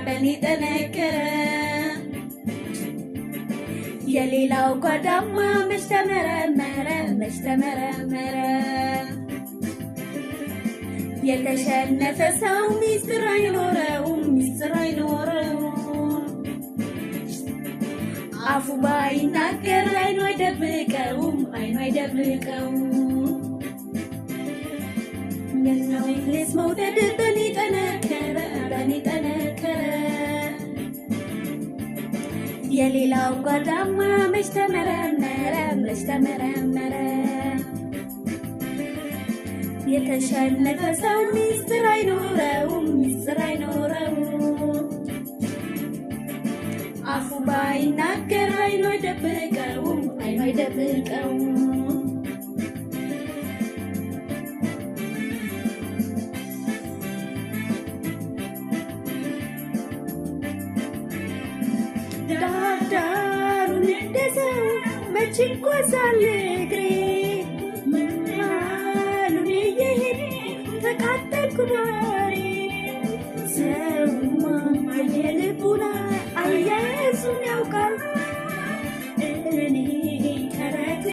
بني تنكر يا ليلى وقدم مش تمرمر يتشنف سو مستر ينوره عفو باي نكر عينو يدبكو منو إنجليز مودد بني تنكر يا ليلى وقدم مش تمرمر يتشنف سو مستر ينوره عفو باي نكر عينو يدبكو ዳሩን እንደሰው መች ይጓዛል እግሬ መሃሉን እየሄደ ተቃጠልኩ ዛሬ ሰውማ የልቡን አየ